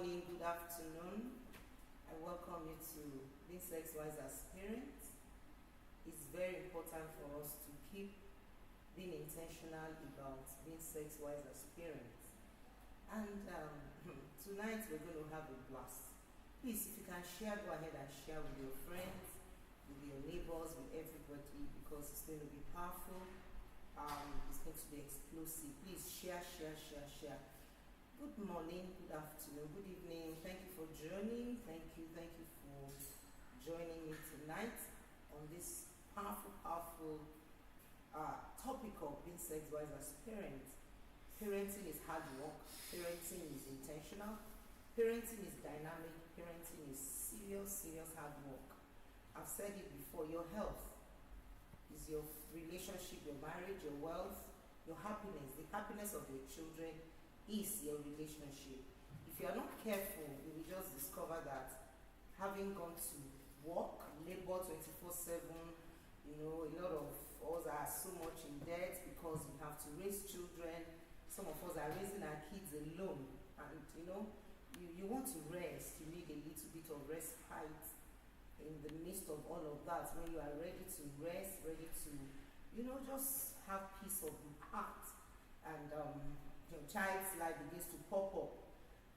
morning, good afternoon. I welcome you to being sex wise as parents. It's very important for us to keep being intentional about being sex wise as parents. And tonight we're going to have a blast. Please, if you can share, go ahead and share with your friends, with your neighbors, with everybody, because it's going to be powerful. It's going to be explosive. Please share. Good morning, good afternoon, good evening. Thank you for joining. Thank you for joining me tonight on this powerful topic of being sex wise as parents. Parenting is hard work. Parenting is intentional. Parenting is dynamic. Parenting is serious hard work. I've said it before. Your health is your relationship, your marriage, your wealth, your happiness. The happiness of your children is your relationship. If you are not careful, you will just discover that having gone to work, labor 24/7, a lot of us are so much in debt because we have to raise children. Some of us are raising our kids alone, and you want to rest. You need a little bit of respite in the midst of all of that. When you are ready to rest, ready to just have peace of heart, and your child's life begins to pop up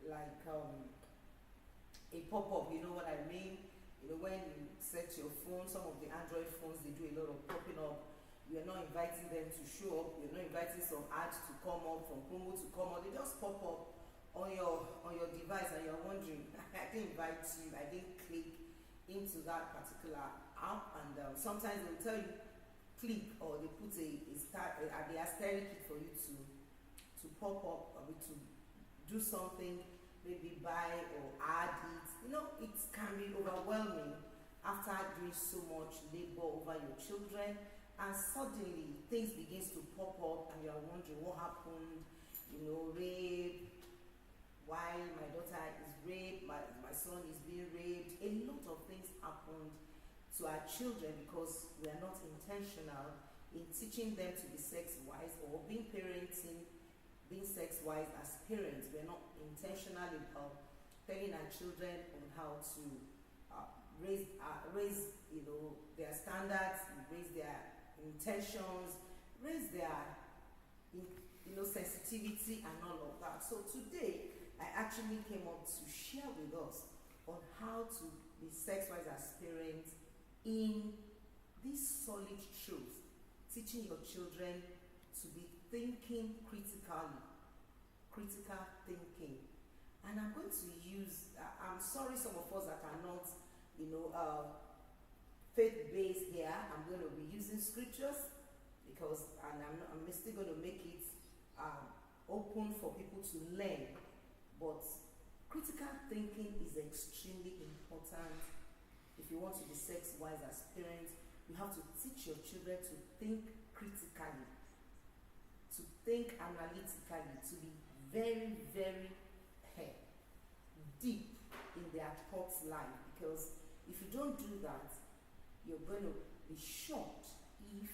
like a pop-up. You know what I mean? When you set your phone, some of the Android phones, they do a lot of popping up. You're not inviting them to show up. You're not inviting some ads to come up, from promo to come up. They just pop up on your device, and you're wondering, I didn't invite you, I didn't click into that particular app. And sometimes they'll tell you click, or they put the asterisk key for you to pop up, or to do something, maybe buy or add it. It can be overwhelming after doing so much labor over your children, and suddenly things begins to pop up, and you are wondering what happened. Rape. Why my daughter is raped, my son is being raped. A lot of things happened to our children because we are not intentional in teaching them to be sex wise, or being sex wise as parents. We're not intentional about telling our children on how to raise their standards, raise their intentions, raise their sensitivity and all of that. So today I actually came up to share with us on how to be sex wise as parents in this solid truth, teaching your children to be thinking critically, critical thinking. And I'm going to use, I'm sorry some of us that are not, faith-based here, I'm going to be using scriptures because, and I'm still going to make it open for people to learn. But critical thinking is extremely important. If you want to be sex wise as parents, you have to teach your children to think critically, to think analytically, to be very deep in their thoughts life. Because if you don't do that, you're going to be shocked if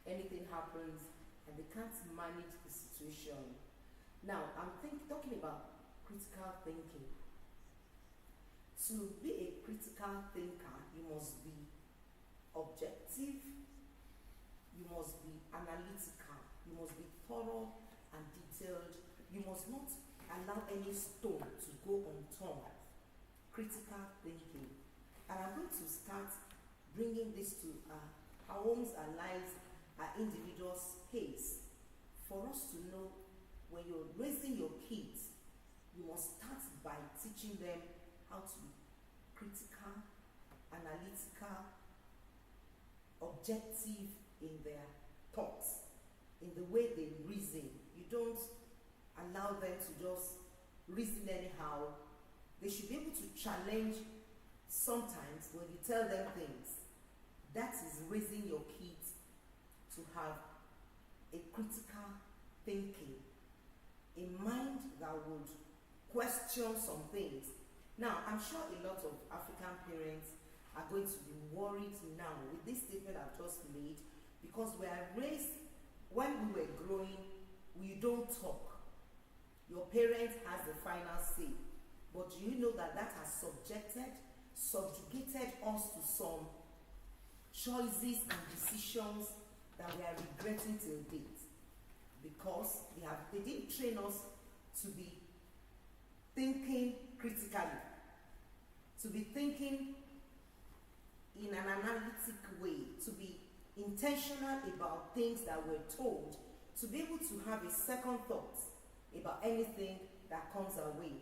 anything happens and they can't manage the situation. Now, I'm talking about critical thinking. To be a critical thinker, you must be objective, you must be analytical, you must be thorough and detailed. You must not allow any stone to go unturned. Critical thinking. And I'm going to start bringing this to our homes, our lives, our individual space, for us to know when you're raising your kids, you must start by teaching them how to be critical, analytical, objective in their thoughts, in the way they reason. You don't allow them to just reason anyhow. They should be able to challenge sometimes when you tell them things. That is raising your kids to have a critical thinking, a mind that would question some things. Now, I'm sure a lot of African parents are going to be worried now with this statement I've just made, because we are raised, when we were growing, we don't talk. Your parent has the final say. But do you know that that has subjugated us to some choices and decisions that we are regretting till date? Because they didn't train us to be thinking critically, to be thinking in an analytic way, to be intentional about things that we're told, to be able to have a second thought about anything that comes our way.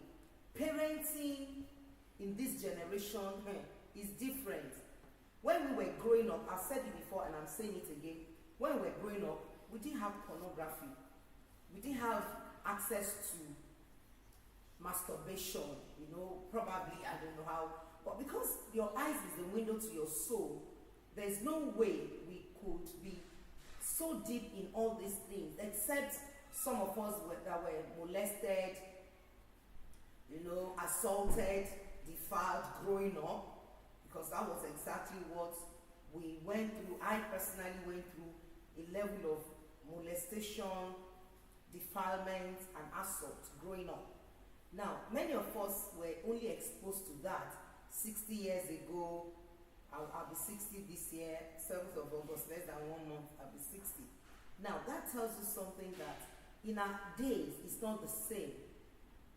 Parenting in this generation is different. When we were growing up, I've said it before and I'm saying it again, when we were growing up, we didn't have pornography. We didn't have access to masturbation, probably, I don't know how. But because your eyes is the window to your soul, there's no way we could be so deep in all these things, except some of us that were molested, assaulted, defiled growing up, because that was exactly what we went through. I personally went through a level of molestation, defilement, and assault growing up. Now, many of us were only exposed to that 60 years ago. I'll be 60 this year, 7th of August, less than 1 month, I'll be 60. Now, that tells you something that in our days, it's not the same.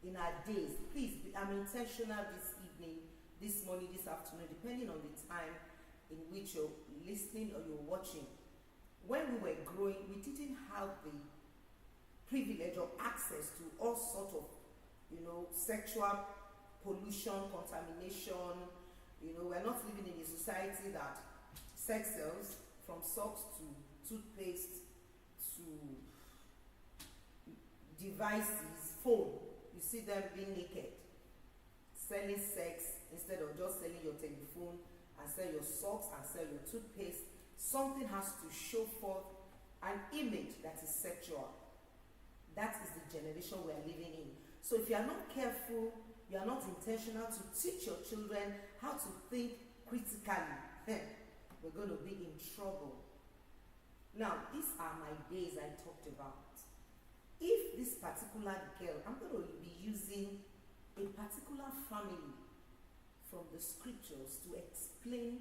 In our days, please, I'm intentional this evening, this morning, this afternoon, depending on the time in which you're listening or you're watching. When we were growing, we didn't have the privilege or access to all sorts of, sexual pollution, contamination. We're not living in a society that sex sells, from socks to toothpaste to devices, phone. You see them being naked, selling sex instead of just selling your telephone and sell your socks and sell your toothpaste. Something has to show forth an image that is sexual. That is the generation we are living in. So if you are not careful, you are not intentional to teach your children how to think critically, we're going to be in trouble. Now, these are my days I talked about. If this particular girl, I'm going to be using a particular family from the scriptures to explain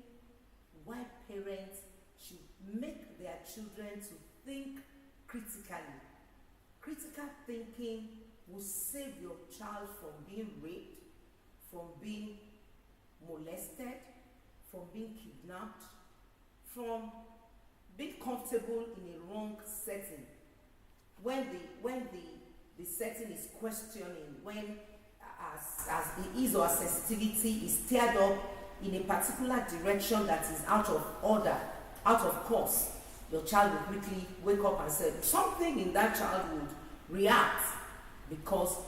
why parents should make their children to think critically. Critical thinking will save your child from being raped, from being molested, from being kidnapped, from being comfortable in a wrong setting. When the setting is questioning, when as his or her sensitivity is steered up in a particular direction that is out of order, out of course, your child will quickly wake up and say, something in that child would react, because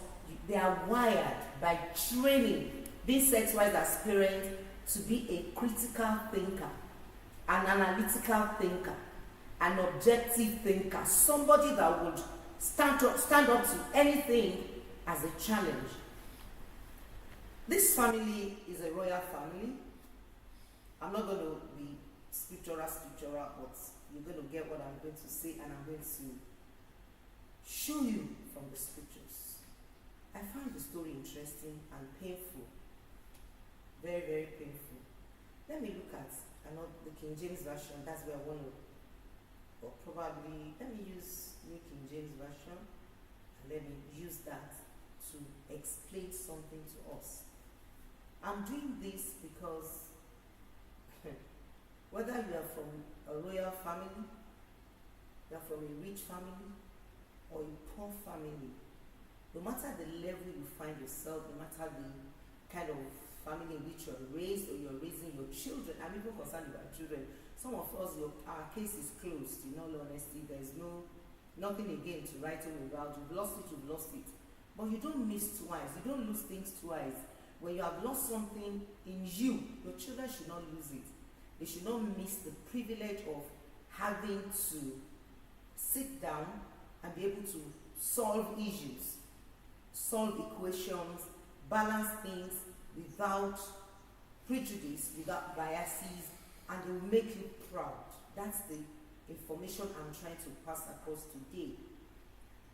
they are wired by training, being sexualized as parents, to be a critical thinker, an analytical thinker, an objective thinker, somebody that would stand up to anything as a challenge. This family is a royal family. I'm not going to be scriptural, but you're going to get what I'm going to say, and I'm going to show you from the scriptures. I found the story interesting and painful. Very, very painful. Let me look at the King James Version. That's where I want to, or probably, let me use New King James Version, and let me use that to explain something to us. I'm doing this because whether you are from a royal family, you are from a rich family, or a poor family, no matter the level you find yourself, no matter the kind of family in which you're raised or you're raising your children, I'm even concerned about children. Some of us, our case is closed, in all honesty. There's nothing again to write home about. You've lost it. But you don't miss twice. You don't lose things twice. When you have lost something in you, your children should not lose it. They should not miss the privilege of having to sit down and be able to solve issues, solve equations, balance things without prejudice, without biases, and they will make you proud. That's the information I'm trying to pass across today.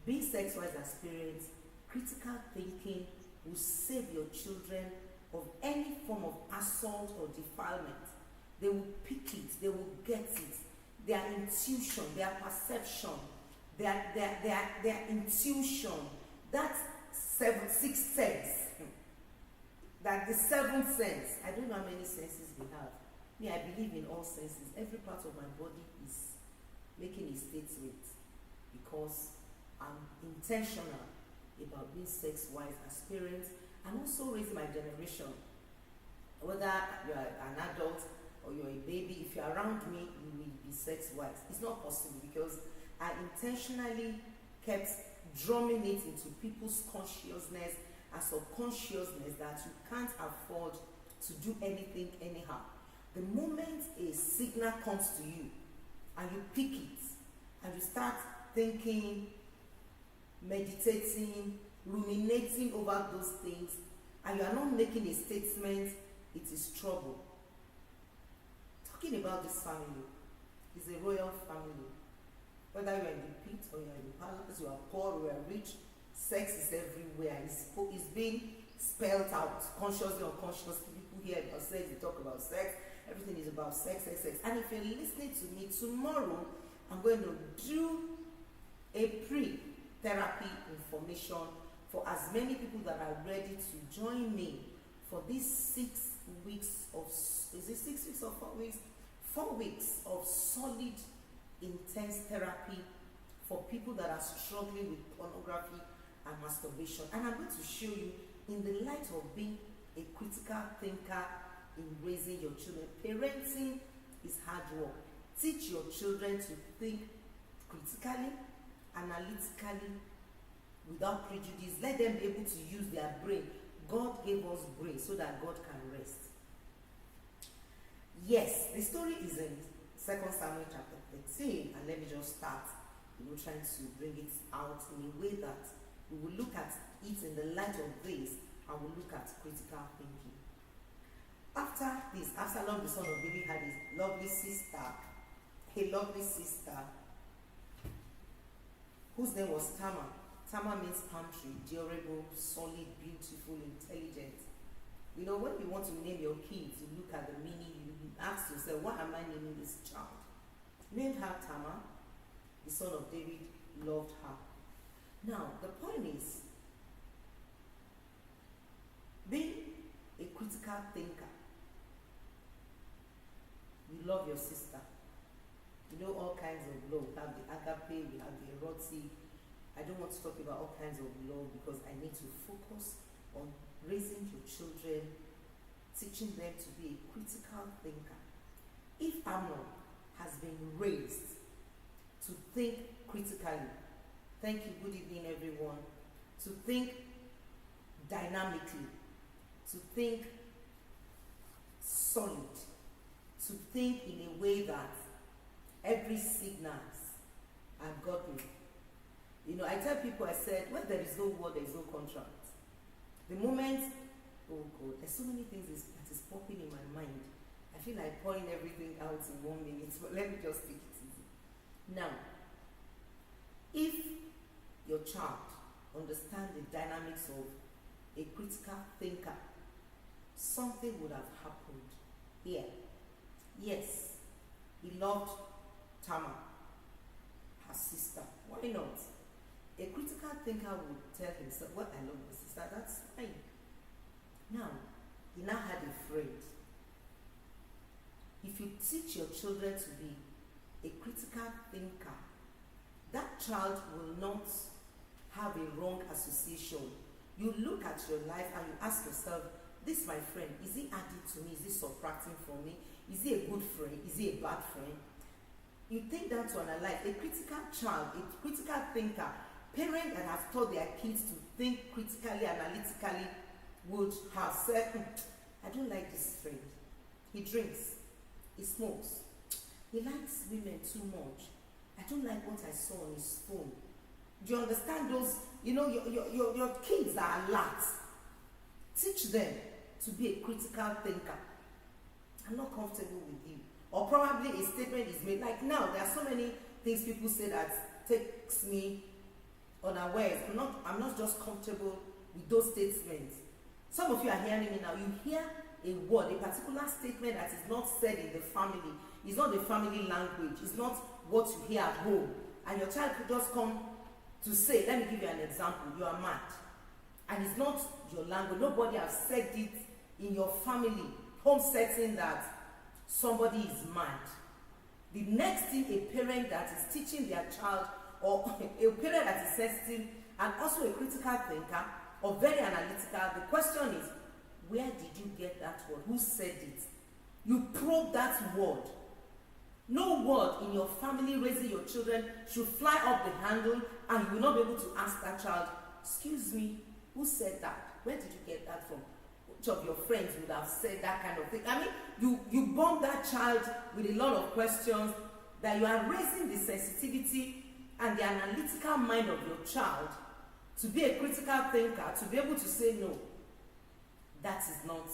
Being sexualized as parents, critical thinking will save your children of any form of assault or defilement. They will pick it, they will get it. Their intuition, their perception, their intuition, that sixth sense, that the seventh sense. I don't know how many senses we have. Me, I believe in all senses. Every part of my body is making a statement because I'm intentional about being sex-wise as parents and also raising my generation. Whether you're an adult or you're a baby, if you're around me, you will be sex-wise. It's not possible because I intentionally kept drumming it into people's consciousness and subconsciousness that you can't afford to do anything anyhow. The moment a signal comes to you and you pick it and you start thinking, meditating, ruminating over those things, and you are not making a statement, it is trouble. Talking about this family, it's a royal family. Whether you are in the pit or you are in the palace, you are poor or you are rich, sex is everywhere. It's being spelled out, consciously or unconsciously. People hear about sex, they talk about sex. Everything is about sex, sex, sex. And if you're listening to me tomorrow, I'm going to do a pre-therapy information for as many people that are ready to join me for these 6 weeks of, is it 6 weeks or 4 weeks? 4 weeks of solid, intense therapy for people that are struggling with pornography and masturbation. And I'm going to show you in the light of being a critical thinker in raising your children. Parenting is hard work. Teach your children to think critically, analytically, without prejudice. Let them be able to use their brain. God gave us brain so that God can rest. Yes, the story is in 2 Samuel chapter 13, and let me just start, trying to bring it out in a way that we will look at it in the light of this, and we'll look at critical thinking. After this, Absalom, the son of David, had his lovely sister, whose name was Tamar. Tamar means palm tree, durable, solid, beautiful, intelligent. When you want to name your kids, you look at the meaning, you ask yourself, what am I naming this child? Named her Tamar. The son of David loved her. Now, the point is, being a critical thinker, you love your sister. All kinds of love. We have the agape, we have the erotic. I don't want to talk about all kinds of love because I need to focus on raising your children, teaching them to be a critical thinker. If Amnon has been raised to think critically, thank you, good evening everyone, to think dynamically, to think solid, to think in a way that every signals are godly. I tell people, I said, when there is no word, there is no contract. The moment, oh God, there's so many things that is popping in my mind. I feel like pouring everything out in 1 minute, but let me just take it easy. Now, if your child understands the dynamics of a critical thinker, something would have happened here. Yes, he loved Tamar, her sister. Why not? A critical thinker would tell himself, well, I love my sister, that's fine. Now, he now had a friend. If you teach your children to be a critical thinker, that child will not have a wrong association. You look at your life and you ask yourself, this my friend, is he adding to me? Is he subtracting from me? Is he a good friend? Is he a bad friend? You take that to analyze. A critical child, a critical thinker, parents that have taught their kids to think critically, analytically, would have said, I don't like this friend. He drinks, he smokes, he likes women too much. I don't like what I saw on his phone. Do you understand those? Your kids are alert. Teach them to be a critical thinker. I'm not comfortable with you. Or probably a statement is made. Like now, there are so many things people say that takes me unawares. I'm not just comfortable with those statements. Some of you are hearing me now. You hear a word, a particular statement that is not said in the family. It's not the family language. It's not what you hear at home. And your child could just come to say, let me give you an example. You are mad. And it's not your language. Nobody has said it in your family, home setting, that somebody is mad. The next thing, a parent that is teaching their child, or a parent that is sensitive and also a critical thinker or very analytical, the question is, where did you get that word? Who said it? You probe that word. No word in your family raising your children should fly up the handle and you will not be able to ask that child, excuse me, who said that? Where did you get that from? Which of your friends would have said that kind of thing? I mean, you bomb that child with a lot of questions, that you are raising the sensitivity and the analytical mind of your child to be a critical thinker, to be able to say no. That is not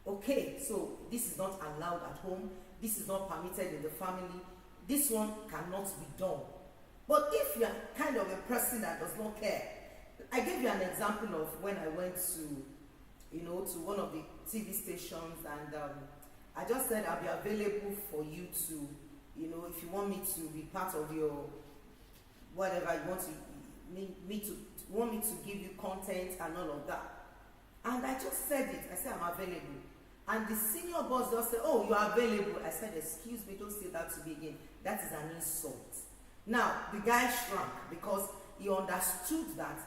okay. So this is not allowed at home. This is not permitted in the family. This one cannot be done. But if you are kind of a person that does not care, I gave you an example of when I went to, to one of the TV stations, and I just said I'll be available for you to, if you want me to be part of your whatever you want me to give you content and all of that. And I just said it. I said I'm available. And the senior boss just said, oh, you are available. I said, excuse me, don't say that to me again. That is an insult. Now, the guy shrank because he understood that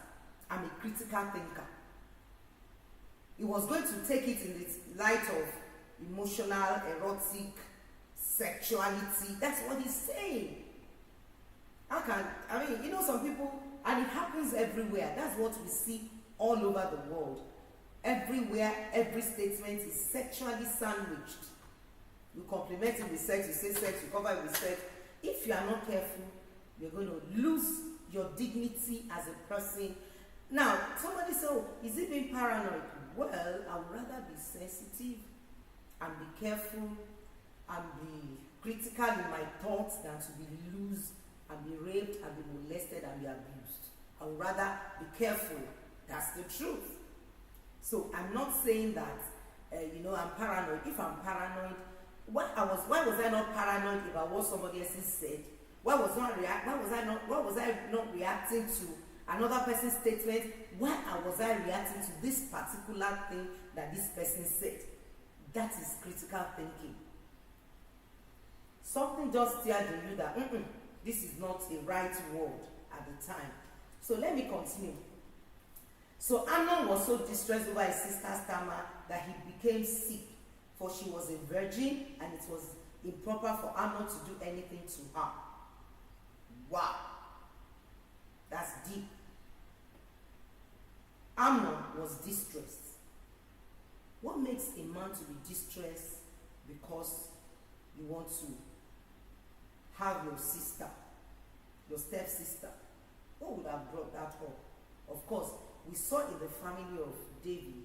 I'm a critical thinker. He was going to take it in the light of emotional, erotic, sexuality. That's what he's saying. Some people, and it happens everywhere. That's what we see all over the world. Everywhere, every statement is sexually sandwiched. You compliment it with sex, you say sex, you cover it with sex. If you are not careful, you're going to lose your dignity as a person. Now, somebody said, oh, is it being paranoid? Well, I would rather be sensitive and be careful and be critical in my thoughts than to be loose and be raped and be molested and be abused. I would rather be careful. That's the truth. So I'm not saying that, I'm paranoid. If I'm paranoid, why was I not paranoid about what somebody else said? Why was I not reacting to another person's statement? Why was I reacting to this particular thing that this person said? That is critical thinking. Something just tells you that this is not a right word at the time. So let me continue. So Amnon was so distressed over his sister's stammer that he became sick, for she was a virgin and it was improper for Amnon to do anything to her. Wow. That's deep. Amnon was distressed. What makes a man to be distressed because you want to have your sister, your stepsister? What would have brought that up? Of course, we saw in the family of David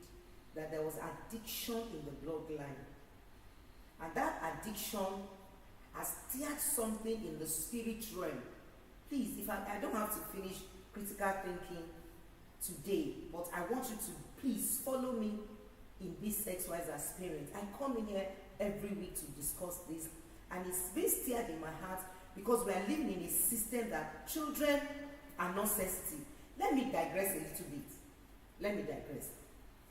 that there was addiction in the bloodline. And that addiction has stirred something in the spirit realm. Please, if I don't have to finish critical thinking today, but I want you to please follow me in this sex-wise experience. I come in here every week to discuss this, and it's been stirred in my heart because we are living in a system that children are not sensitive. Let me digress a little bit. Let me digress.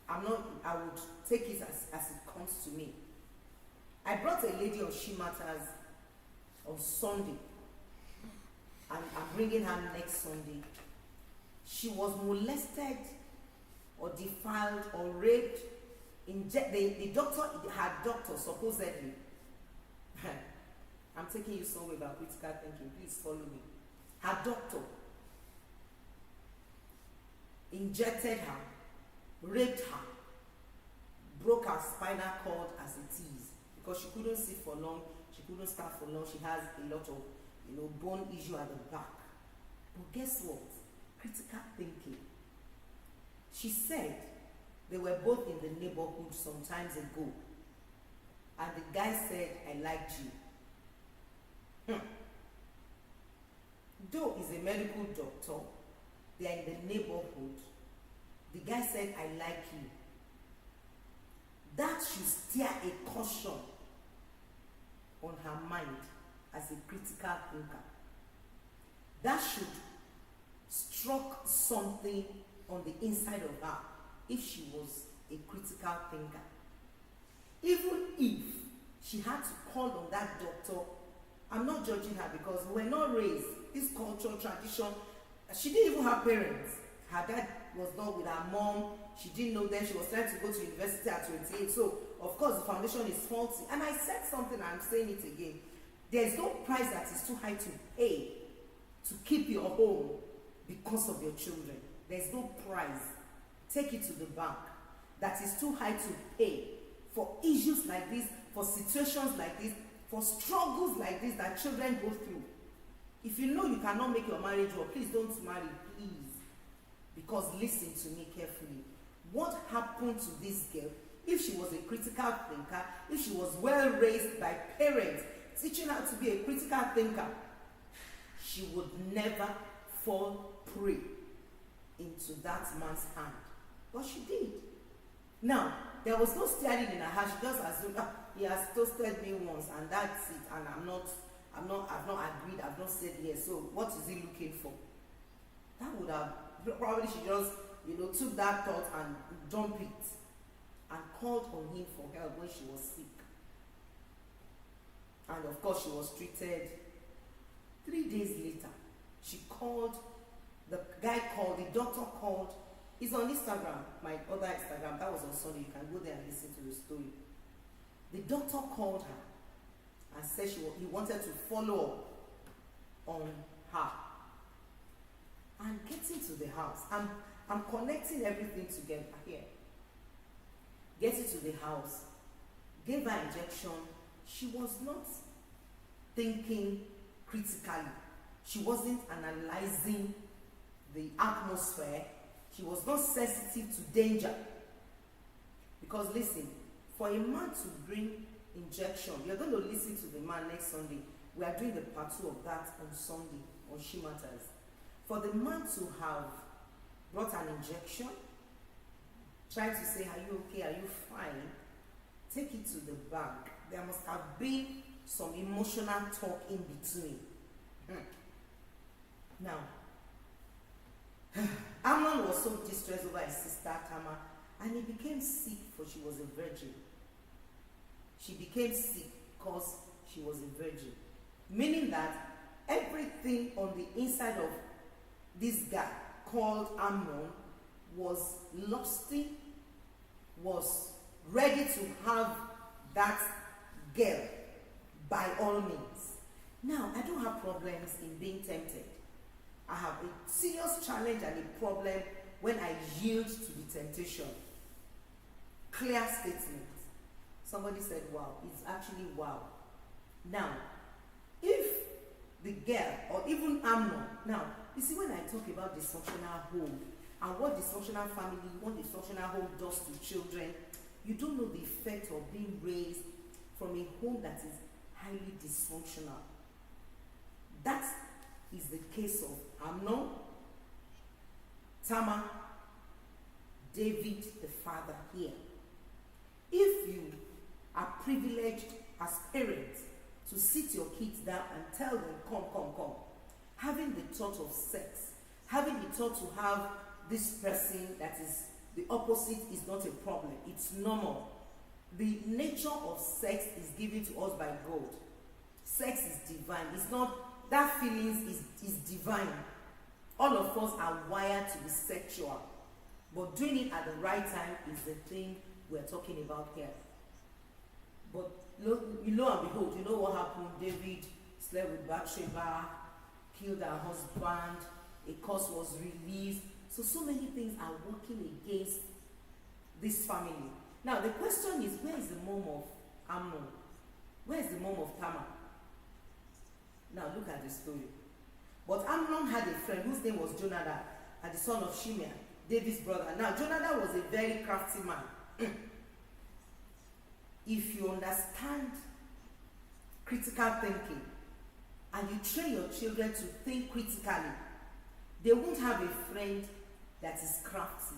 I would take it as it comes to me. I brought a lady on She Matters on Sunday, and I'm bringing her next Sunday. She was molested or defiled or raped. The doctor, her doctor supposedly, I'm taking you somewhere about critical thinking, please follow me. Her doctor injected her, raped her, broke her spinal cord as it is, because she couldn't sit for long, she couldn't stand for long, she has a lot of bone issue at the back. But guess what? Critical thinking. She said they were both in the neighborhood some times ago, and the guy said, I liked you. Though he's a medical doctor, they are in the neighborhood, The guy said, I like you. That should steer a caution on her mind as a critical thinker. That should struck something on the inside of her if she was a critical thinker. Even if she had to call on that doctor, I'm not judging her because we were not raised, this culture, tradition, she didn't even have parents. Her dad was not with her mom, she didn't know then, she was trying to go to university at 28, so of course the foundation is faulty. And I said something, I'm saying it again, there's no price that is too high to pay to keep your home because of your children. There's no price, take it to the bank, that is too high to pay for issues like this, for situations like this, for struggles like this that children go through. If you know you cannot make your marriage work, please don't marry, please. Because listen to me carefully. What happened to this girl, if she was a critical thinker, if she was well raised by parents, teaching her to be a critical thinker, she would never fall prey into that man's hand. But she did. Now, there was no steering in her heart. She just assumed, he has toasted me once and that's it, and I've not agreed, I've not said yes, so what is he looking for? That would have, probably she just, took that thought and dumped it and called on him for help when she was sick. And of course she was treated. 3 days later, she called, the guy called, the doctor called. It's on Instagram, my other Instagram, that was on Sunday, you can go there and listen to the story. The doctor called her and said he wanted to follow up on her. And getting to the house, I'm connecting everything together here. Getting to the house, gave her injection. She was not thinking critically. She wasn't analyzing the atmosphere. She was not sensitive to danger. Because listen, for a man to bring injection, you're going to listen to the man next Sunday. We are doing the part 2 of that on Sunday, on She Matters. For the man to have brought an injection, trying to say, are you okay, are you fine, take it to the bank. There must have been some emotional talk in between. Now, Amnon was so distressed over his sister Tamar, and he became sick, for she was a virgin. She became sick because she was a virgin. Meaning that everything on the inside of this guy called Amnon was lusty, was ready to have that girl by all means. Now, I don't have problems in being tempted. I have a serious challenge and a problem when I yield to the temptation. Clear statement. Somebody said, wow. It's actually wow. Now, if the girl or even Amnon, now, you see, when I talk about dysfunctional home and what dysfunctional family, what dysfunctional home does to children, you don't know the effect of being raised from a home that is highly dysfunctional. That is the case of Amnon, Tamar, David, the father here. If you are privileged as parents to sit your kids down and tell them, come, having the thought of sex, having the thought to have this person that is the opposite is not a problem. It's normal. The nature of sex is given to us by God. Sex is divine. It's not, that feelings is divine. All of us are wired to be sexual. But doing it at the right time is the thing we're talking about here. But lo and behold, you know what happened? David slept with Bathsheba, killed her husband, a curse was released. So many things are working against this family. Now the question is, where is the mom of Amnon? Where is the mom of Tamar? Now look at the story. But Amnon had a friend whose name was Jonadab, and the son of Shimeah, David's brother. Now Jonadab was a very crafty man. If you understand critical thinking and you train your children to think critically, they won't have a friend that is crafty.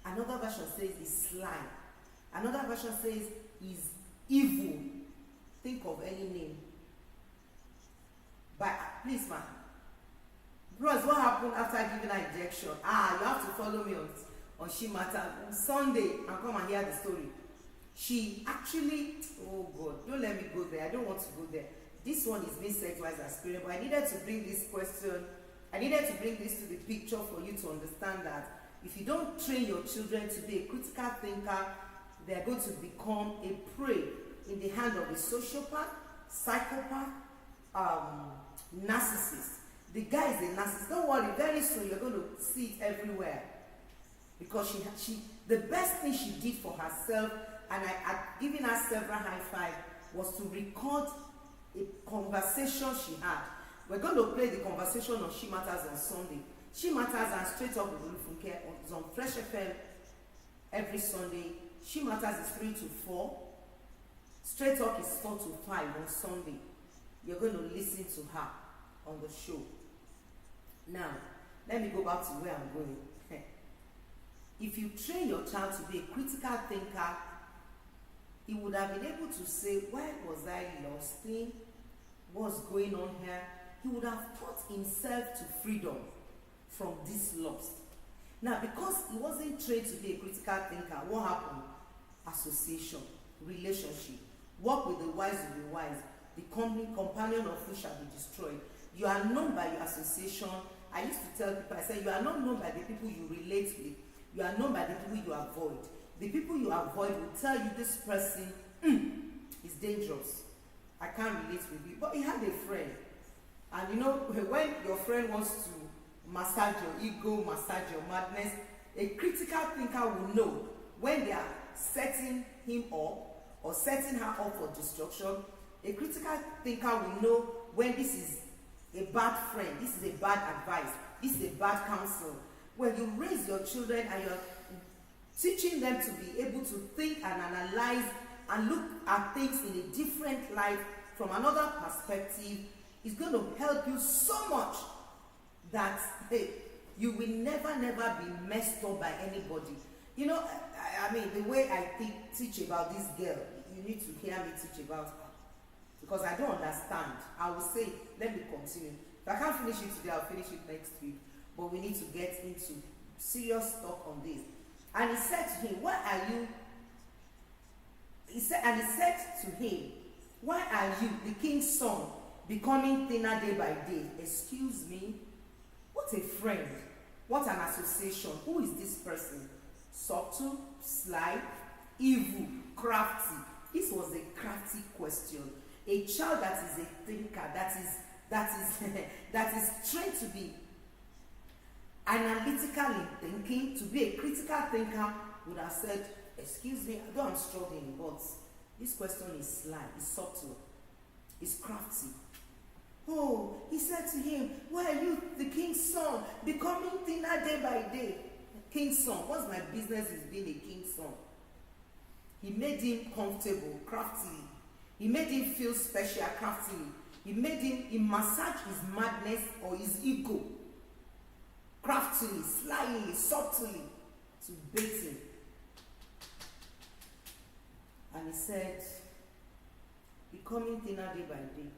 Another version says is sly. Another version says is evil. Think of any name. But please, man. Bros, what happened after giving her injection? You have to follow me on Shimata Sunday and come and hear the story. She actually, oh God, don't let me go there. I don't want to go there. This one is being sex-wise as spirit, but I needed to bring this question. I needed to bring this to the picture for you to understand that if you don't train your children to be a critical thinker, they are going to become a prey in the hand of a sociopath, psychopath, narcissist. The guy is a narcissist. Don't worry, very soon you're going to see it everywhere. Because she the best thing she did for herself, and I've given her several high five, was to record a conversation she had. We're going to play the conversation on She Matters on Sunday. She Matters and Straight Up with Olufunke is on Fresh FM every Sunday. She Matters is 3 to 4. Straight Up is 4 to 5 on Sunday. You're going to listen to her on the show. Now, let me go back to where I'm going. If you train your child to be a critical thinker, he would have been able to say, why was I lost in? What's going on here? He would have taught himself to freedom from this loss. Now, because he wasn't trained to be a critical thinker, what happened? Association, relationship, work with the wise will be wise, the companion of who shall be destroyed. You are known by your association. I used to tell people, I said, you are not known by the people you relate with. You are known by the people you avoid. The people you avoid will tell you this person is dangerous. I can't relate with you. But he had a friend. And you know, when your friend wants to massage your ego, massage your madness, a critical thinker will know when they are setting him up or setting her up for destruction. A critical thinker will know when this is a bad friend, this is a bad advice, this is a bad counsel. When you raise your children and you're teaching them to be able to think and analyze and look at things in a different light from another perspective, it's going to help you so much that you will never be messed up by anybody. You know, I mean, the way I teach about this girl, you need to hear me teach about her. Because I don't understand. I will say, let me continue. If I can't finish it today, I'll finish it next week. But we need to get into serious talk on this. And he said to him, why are you? He said to him, why are you, the king's son, becoming thinner day by day? Excuse me? What a friend. What an association. Who is this person? Subtle, sly, evil, crafty. This was a crafty question. A child that is a thinker, that is trained to be analytical in thinking, to be a critical thinker, would have said, excuse me, I know I'm struggling, but this question is sly, it's subtle, it's crafty. Oh, he said to him, why are you, the king's son, becoming thinner day by day? King's son, what's my business with being a king's son? He made him comfortable, craftily. He made him feel special, craftily. He massaged his madness or his ego, craftily, slyly, subtly, to bait him. And he said, becoming thinner day by day.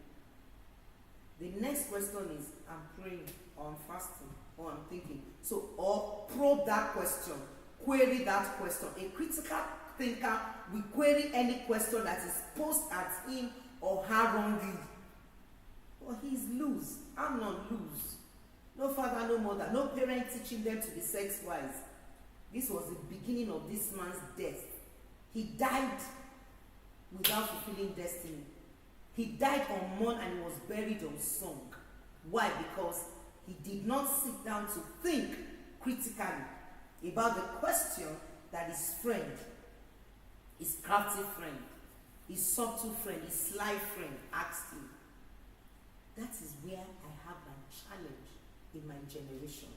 The next question is, I'm praying or I'm fasting or I'm thinking. So, or probe that question, query that question. A critical thinker will query any question that is posed at him or her wrongly. Well, he's loose. I'm not loose. No father, no mother, no parent teaching them to be sex-wise. This was the beginning of this man's death. He died without fulfilling destiny. He died unmourned and he was buried unsung. Why? Because he did not sit down to think critically about the question that his friend, his crafty friend, his subtle friend, his sly friend asked him. That is where I have my challenge in my generation.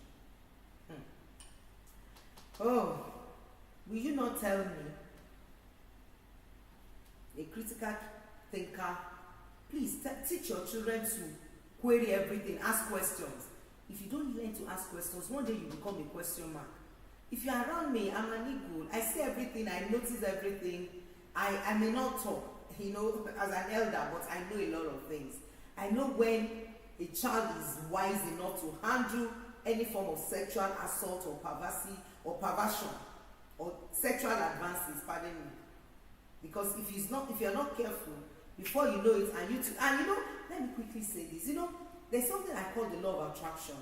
Oh, will you not tell me, a critical thinker, please teach your children to query everything, ask questions. If you don't learn to ask questions, one day you become a question mark. If you're around me, I'm an eagle. I see everything, I notice everything. I may not talk, you know, as an elder, but I know a lot of things. I know when a child is wise enough to handle any form of sexual assault or perversion or sexual advances, pardon me. Because if you're not careful, before you know it, and you know, let me quickly say this, you know, there's something I call the law of attraction.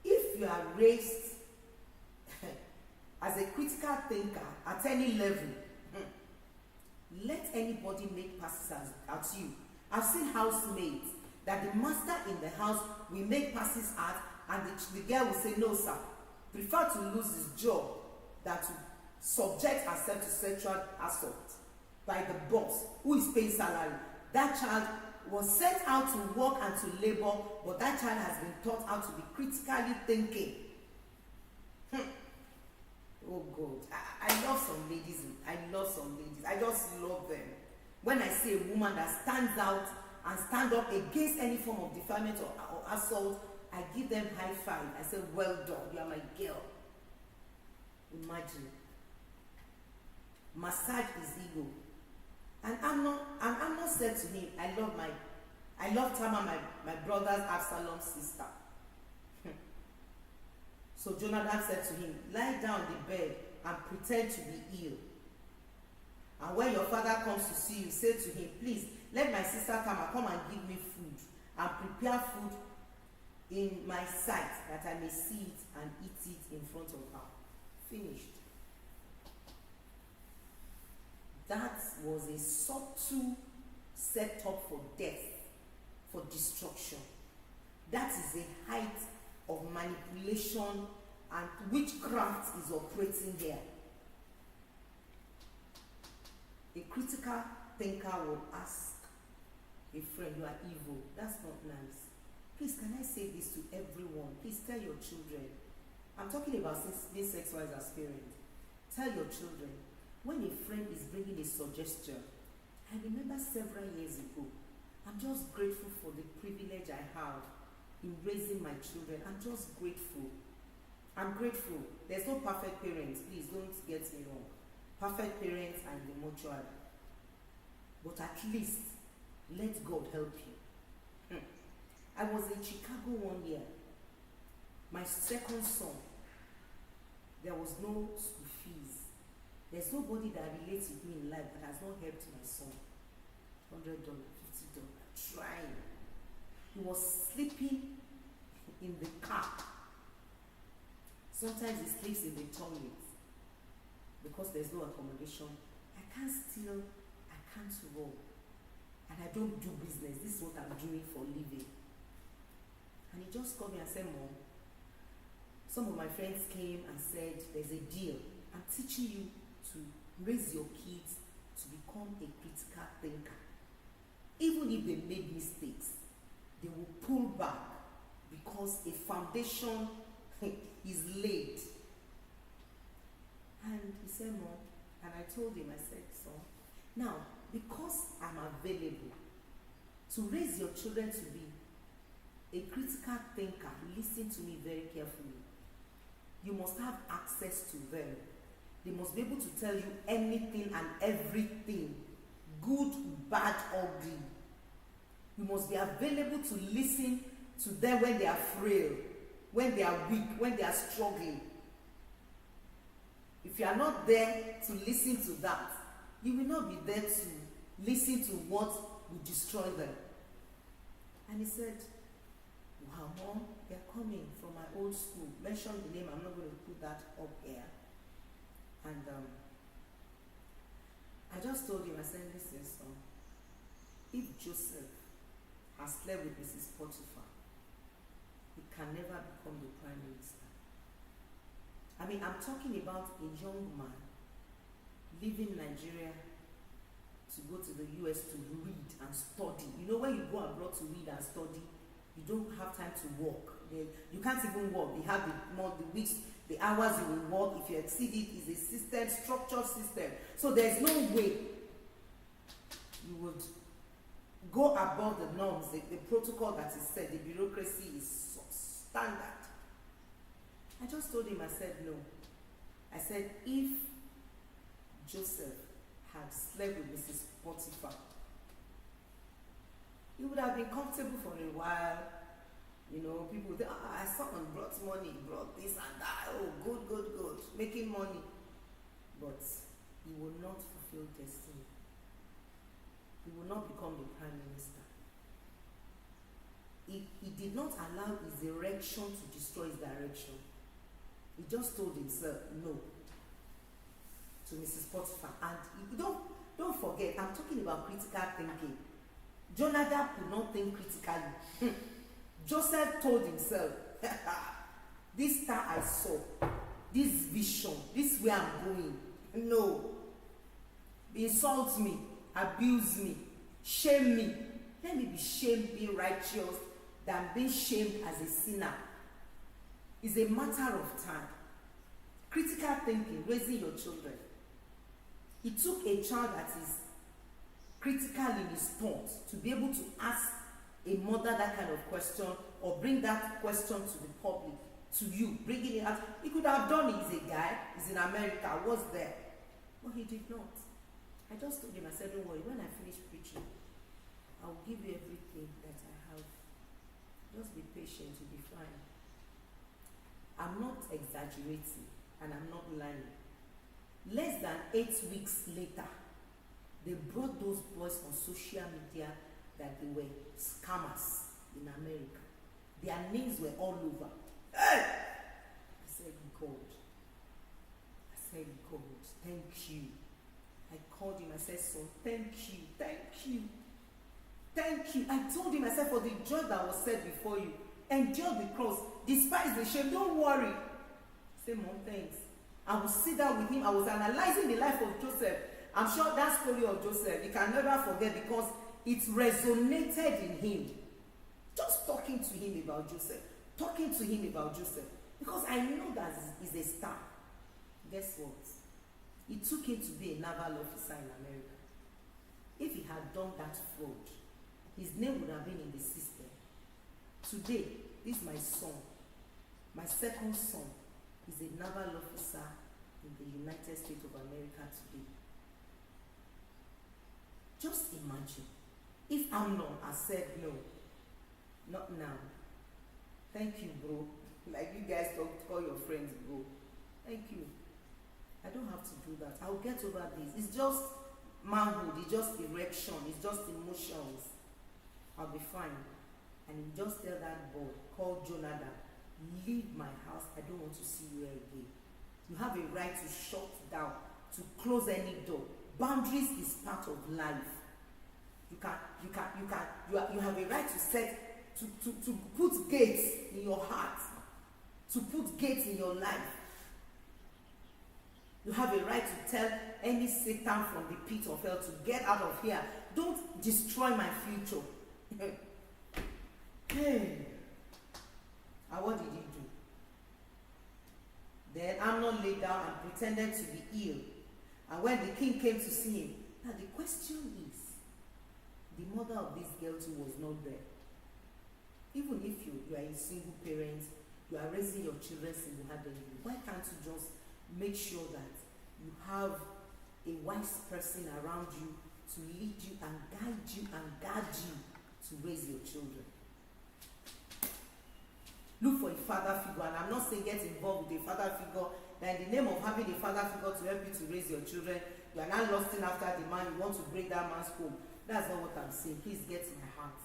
If you are raised as a critical thinker at any level, let anybody make passes at you. I've seen housemates that the master in the house will make passes at, and the girl will say, no sir, prefer to lose his job than to subject herself to sexual assault by the boss who is paying salary. That child was sent out to work and to labor, but that child has been taught how to be critically thinking. Oh God, I love some ladies. I just love them. When I see a woman that stands out and stand up against any form of defilement or assault, I give them high five. I say, well done, you are my girl. Imagine. Massage his ego. And Amnon said to him, I love Tamar, my brother's Absalom's sister. So Jonathan said to him, lie down on the bed and pretend to be ill. And when your father comes to see you, say to him, please, let my sister Tamar come and give me food, and prepare food in my sight, that I may see it and eat it in front of her. Finished. That was a subtle setup for death, for destruction. That is a height of manipulation and witchcraft is operating here. A critical thinker will ask a friend, you are evil. That's not nice. Please, can I say this to everyone? Please tell your children. I'm talking about being sex-wise as parents. Tell your children, when a friend is bringing a suggestion, I remember several years ago, I'm just grateful for the privilege I have in raising my children. I'm just grateful. I'm grateful. There's no perfect parents. Please don't get me wrong. Perfect parents are in the mortuary. But at least, let God help you. I was in Chicago one year. My second son, there was no school fees. There's nobody that relates with me in life that has not helped my son. $100, $50, trying. He was sleeping in the car. Sometimes he sleeps in the toilet because there's no accommodation. I can't steal, I can't rob, and I don't do business. This is what I'm doing for a living. And he just called me and said, Mom, some of my friends came and said, there's a deal. I'm teaching you to raise your kids to become a critical thinker. Even if they made mistakes, they will pull back because a foundation is laid. And he said, Mom, and I told him, I said, so now, because I'm available to raise your children to be a critical thinker, listen to me very carefully. You must have access to them. They must be able to tell you anything and everything, good, bad, ugly. You must be available to listen to them when they are frail, when they are weak, when they are struggling. If you are not there to listen to that, you will not be there to listen to what will destroy them. And he said, wow, Mom, they're coming from my old school. Mention the name, I'm not going to put that up here. And I just told him, I said, listen, son, if Joseph has slept with Mrs. Potiphar, he can never become the prime minister. I mean, I'm talking about a young man leaving Nigeria to go to the US to read and study. You know, when you go abroad to read and study, you don't have time to work. You can't even work. They have the weeks, the hours you will work. If you exceed it, it's a system, structured system. So there's no way you would go above the norms, the protocol that is set. The bureaucracy is standard. I just told him, I said, no, I said, if Joseph had slept with Mrs. Potiphar, he would have been comfortable for a while. You know, people would think, someone brought money, brought this and that. Oh, good, making money. But he will not fulfill destiny. He will not become the prime minister. He did not allow his erection to destroy his direction. He just told himself no to Mrs. Potiphar. And don't forget, I'm talking about critical thinking. Jonadab could not think critically. Joseph told himself, this star I saw, this vision, this way I'm going. No. Insult me, abuse me, shame me. Let me be shamed being righteous than being shamed as a sinner. It's a matter of time. Critical thinking, raising your children. He took a child that is critical in his thoughts to be able to ask a mother that kind of question or bring that question to the public, to you, bringing it out. He could have done it. He's a guy, he's in America, what's there? But he did not. I just told him, I said, don't worry, when I finish preaching, I'll give you everything that I have. Just be patient, you'll be fine. I'm not exaggerating and I'm not lying. Less than 8 weeks later, they brought those boys on social media that they were scammers in America. Their names were all over. Hey! I said, God. Thank you. I called him, I said, son, thank you. I told him, I said, for the joy that was set before you, endure the cross, despise the shame, don't worry. I said, Mom, thanks. I will sit down with him. I was analyzing the life of Joseph. I'm sure that story of Joseph, you can never forget because it resonated in him. Just talking to him about Joseph. Because I know that he's a star. Guess what? It took him to be a naval officer in America. If he had done that fraud, his name would have been in the system. Today, this is my son. My second son is a naval officer in the United States of America today. Just imagine if Amnon had said no, not now. Thank you, bro. Like you guys call your friends, bro. Thank you. I don't have to do that. I'll get over this. It's just manhood. It's just erection. It's just emotions. I'll be fine. And you just tell that boy called Jonadab, leave my house. I don't want to see you again. You have a right to shut down, to close any door. Boundaries is part of life. You have a right to set, to put gates in your heart, to put gates in your life. You have a right to tell any Satan from the pit of hell to get out of here. Don't destroy my future. Hey. And what did he do? Then Amnon lay down and pretended to be ill. And when the king came to see him, now the question is, the mother of this girl too was not there. Even if you are a single parent, you are raising your children single-handedly, why can't you just make sure that you have a wise person around you to lead you and guide you and guard you to raise your children? Look for a father figure, and I'm not saying get involved with a father figure, that in the name of having a father figure to help you to raise your children, you are now lusting after the man, you want to break that man's home. That's not what I'm saying. Please get my heart.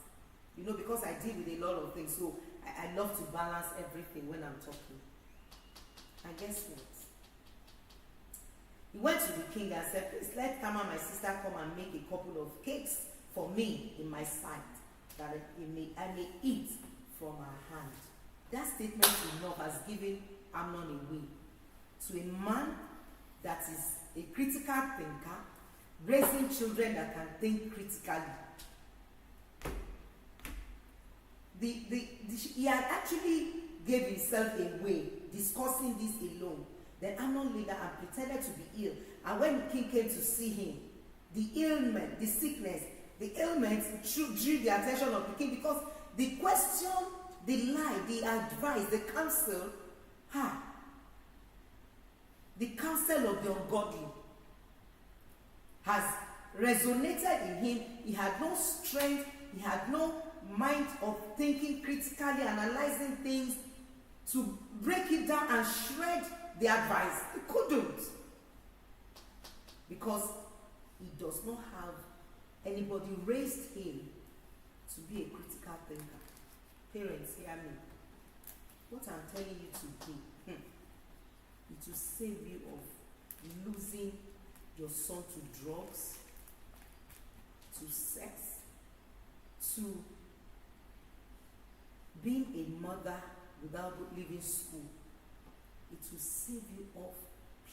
You know, because I deal with a lot of things, so I love to balance everything when I'm talking. And guess what? He went to the king and said, please let Tamar, my sister, come and make a couple of cakes for me in my sight, that I may eat from her hand. That statement enough has given Amnon away to a man that is a critical thinker, raising children that can think critically. He had actually gave himself away discussing this alone. Then Amnon later and pretended to be ill. And when the king came to see him, the ailment, the sickness, the ailment drew the attention of the king, because the question, the lie, the advice, the counsel, the counsel of the ungodly has resonated in him. He had no strength, he had no mind of thinking critically, analyzing things to break it down and shred the advice. He couldn't, because he does not have anybody raised him to be a critical thinker. Parents, hear me. What I'm telling you today, it will save you of losing your son to drugs, to sex, to being a mother without leaving school. It will save you of.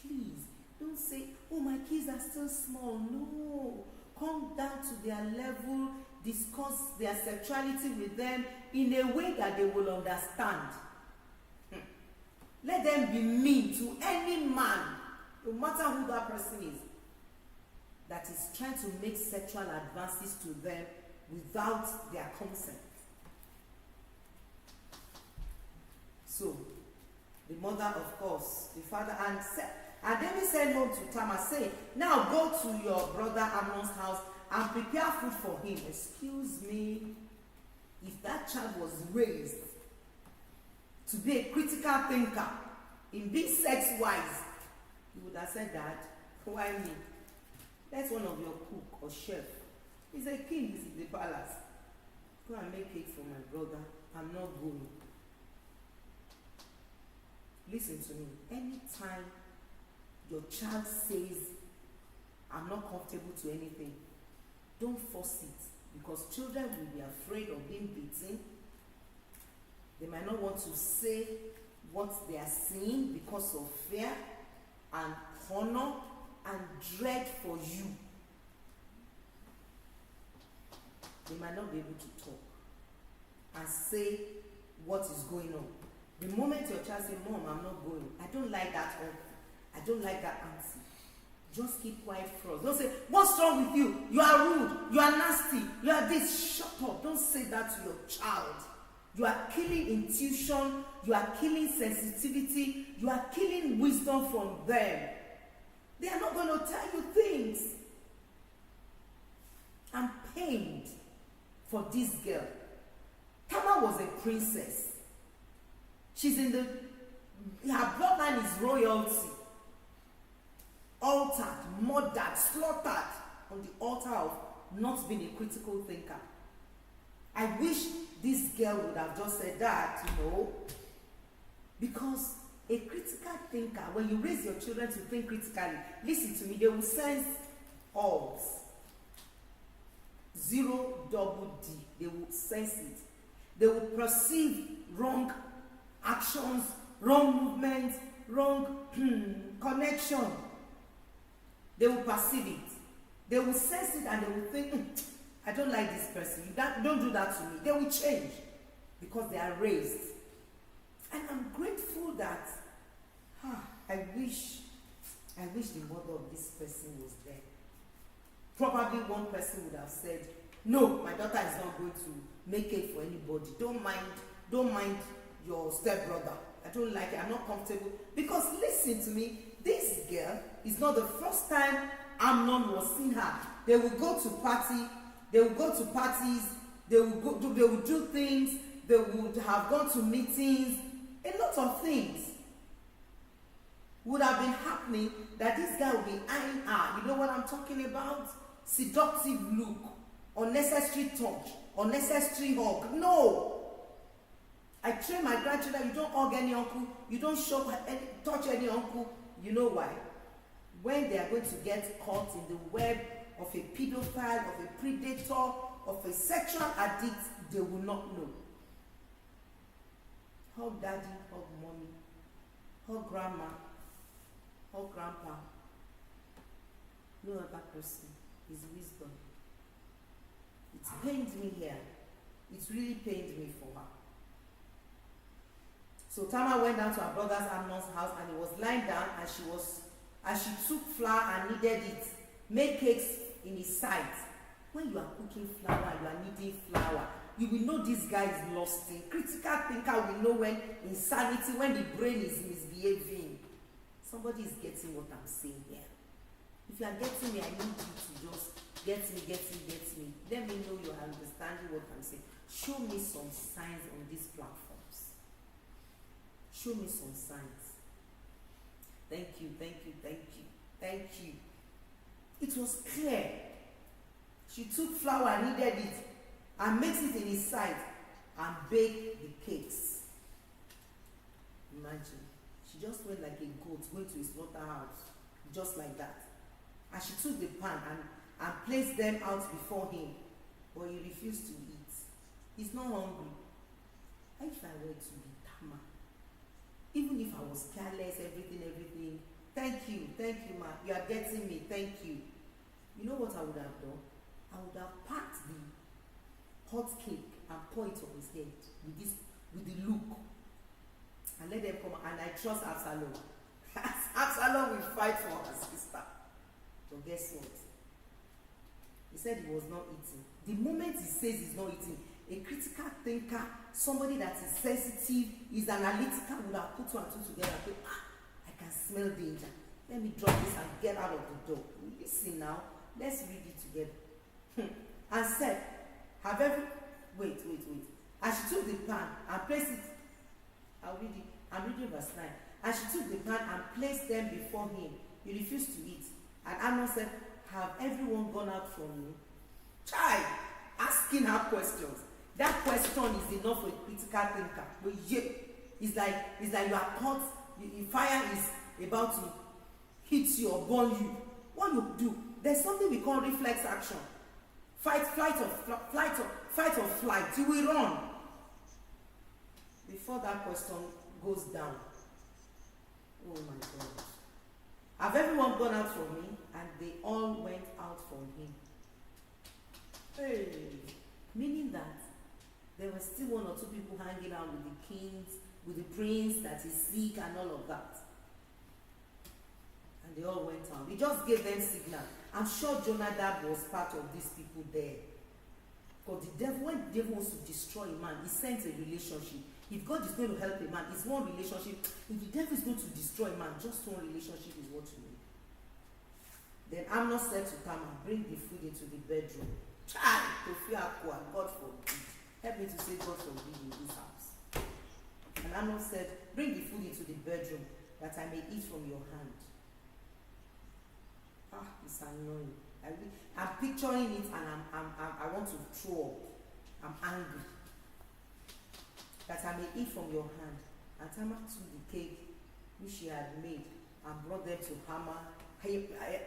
Please, don't say, oh, my kids are still small. No. Come down to their level, discuss their sexuality with them in a way that they will understand. Let them be mean to any man, no matter who that person is, that is trying to make sexual advances to them without their consent. So, the mother, of course, the father, and David sent home to Tamar, saying, now go to your brother Amnon's house and prepare food for him. Excuse me, if that child was raised to be a critical thinker in being sex-wise, he would have said, Dad, why me? That's one of your cook or chef. He's a king, he's in the palace. Go and make cake for my brother. I'm not going. Listen to me. Anytime your child says, I'm not comfortable to anything, don't force it, because children will be afraid of being beaten. They might not want to say what they are seeing because of fear and honor and dread for you. They might not be able to talk and say what is going on. The moment your child says, Mom, I'm not going, I don't like that uncle, I don't like that auntie, just keep quiet first. Don't say, what's wrong with you? You are rude, you are nasty, you are this. Shut up. Don't say that to your child. You are killing intuition, you are killing sensitivity, you are killing wisdom from them. They are not going to tell you things. I'm pained for this girl. Tamar was a princess. She's in her bloodline is royalty. Altered, murdered, slaughtered on the altar of not being a critical thinker. I wish this girl would have just said that, because a critical thinker, when you raise your children to think critically, listen to me, they will sense odds. 0 double D. They will sense it. They will perceive wrong actions, wrong movements, wrong connection. They will perceive it. They will sense it and they will think, I don't like this person. Don't do that to me. They will change because they are raised. And I'm grateful that I wish the mother of this person was there. Probably one person would have said, no, my daughter is not going to make it for anybody. Don't mind your stepbrother. I don't like it. I'm not comfortable. Because listen to me, this girl is not the first time Amnon was seeing her. They will go to parties, they will do things, they would have gone to meetings, a lot of things would have been happening that this guy will be eyeing her. You know what I'm talking about? Seductive look, unnecessary touch, unnecessary hug. No! I train my grandchildren, you don't hug any uncle, you don't touch any uncle. You know why? When they are going to get caught in the web of a pedophile, of a predator, of a sexual addict, they will not know. Hug daddy, hug mommy, hug grandma, hug grandpa. No other person is wisdom. It pained me here. It really pained me for her. So Tamar went down to her brother's Amnon's house, and he was lying down, and she took flour and kneaded it, made cakes in his sight. When you are cooking flour, you are kneading flour, you will know this guy is lusting. Critical thinker will know when insanity, when the brain is misbehaving. Somebody is getting what I'm saying here. If you are getting me, I need you to just get me. Let me know you are understanding what I'm saying. Show me some signs on these platforms. Show me some signs. Thank you. It was clear. She took flour, kneaded it, and mixed it in his sight, and baked the cakes. Imagine. She just went like a goat going to his slaughterhouse, just like that. And she took the pan and placed them out before him, but he refused to eat. He's not hungry. If I were to be Tama, even if I was careless, everything, thank you, ma, you are getting me, thank you. You know what I would have done? I would have packed the hot cake and pour it on his head with the look, and let them come. And I trust Absalom. Absalom will fight for her sister. But guess what? He said he was not eating. The moment he says he's not eating, a critical thinker, somebody that is sensitive, is analytical, would have put two and two together. I can smell danger. Let me drop this and get out of the door. Listen now. Let's read it together. And said, wait. And she took the pan and placed it. I'm reading verse 9. And she took the pan and placed them before him. He refused to eat. And Amnon said, have everyone gone out from you? Child, asking her questions. That question is enough for a critical thinker. But yeah, it's like you are caught, the fire is about to hit you or burn you. What you do? There's something we call reflex action. Fight or flight. You will run. Before that question goes down. Oh my God. Have everyone gone out from me? And they all went out from him. Hey. Meaning that there were still one or two people hanging out with the kings, with the prince that is sick and all of that. And they all went out. He just gave them signal. I'm sure Jonadab was part of these people there. Because the devil, when the devil wants to destroy a man, he sends a relationship. If God is going to help a man, it's one relationship. If the devil is going to destroy a man, just one relationship is what you need. Then Amnon said to Tamar, bring the food into the bedroom. Child, to fear God forbid. Help me to say God forbid in this house. And Amnon said, bring the food into the bedroom that I may eat from your hand. It's annoying. I'm picturing it and I want to throw up. I'm angry. That I may eat from your hand. And Tamar took the cake which she had made and brought them to Haman.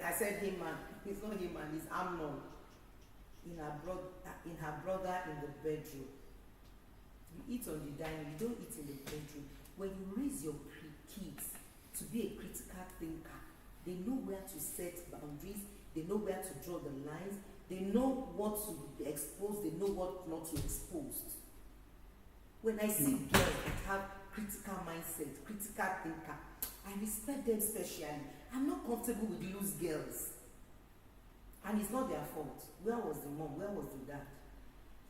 I said Haman. It's not Haman, it's Amnon. In her brother in the bedroom. You eat on the dining, you don't eat in the bedroom. When you raise your kids to be a critical thinker, they know where to set boundaries, they know where to draw the lines, they know what to expose, they know what not to expose. When I see girls that have critical mindset, critical thinker, I respect them specially. I'm not comfortable with loose girls. And it's not their fault. Where was the mom? Where was the dad?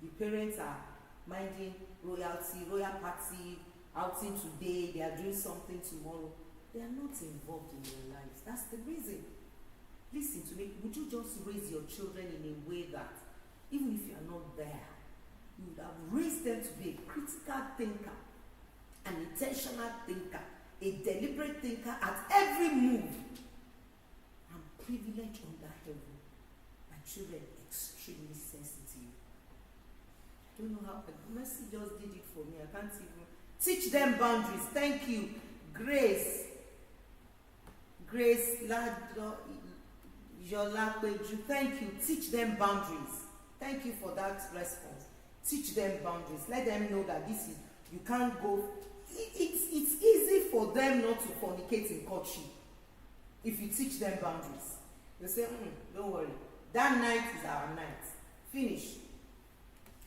The parents are minding royalty, royal party, outing today, they are doing something tomorrow. They are not involved in their lives. That's the reason. Listen to me. Would you just raise your children in a way that, even if you are not there, you would have raised them to be a critical thinker, an intentional thinker, a deliberate thinker at every move. I'm privileged under heaven. My children are extremely sensitive. I don't know how, Mercy just did it for me. I can't even teach them boundaries. Thank you. Grace Yolapeju, thank you. Teach them boundaries. Thank you for that response. Teach them boundaries. Let them know that this is, you can't go. It's easy for them not to fornicate in courtship if you teach them boundaries. They say, don't worry. That night is our night. Finish.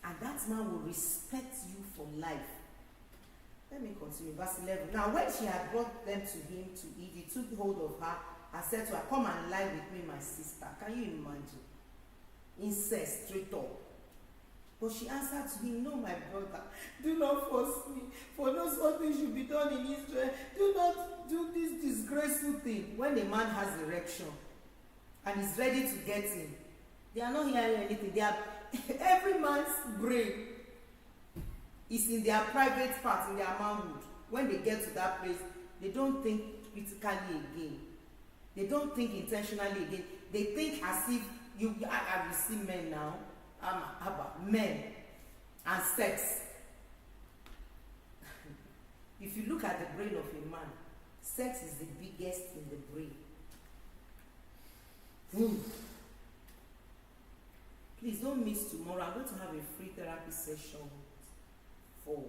And that man will respect you for life. Let me continue. Verse 11. Now when she had brought them to him to eat, he took hold of her and said to her, come and lie with me, my sister. Can you imagine? Incest straight up. But she answered to him, no, my brother, do not force me, for no something should be done in Israel. Do not do this disgraceful thing. When a man has erection and is ready to get in, they are not hearing anything. They are every man's brain is in their private part, in their manhood. When they get to that place, they don't think critically again. They don't think intentionally again. They think as if I will see men now. About men and sex. If you look at the brain of a man, sex is the biggest in the brain. Please don't miss tomorrow. I'm going to have a free therapy session for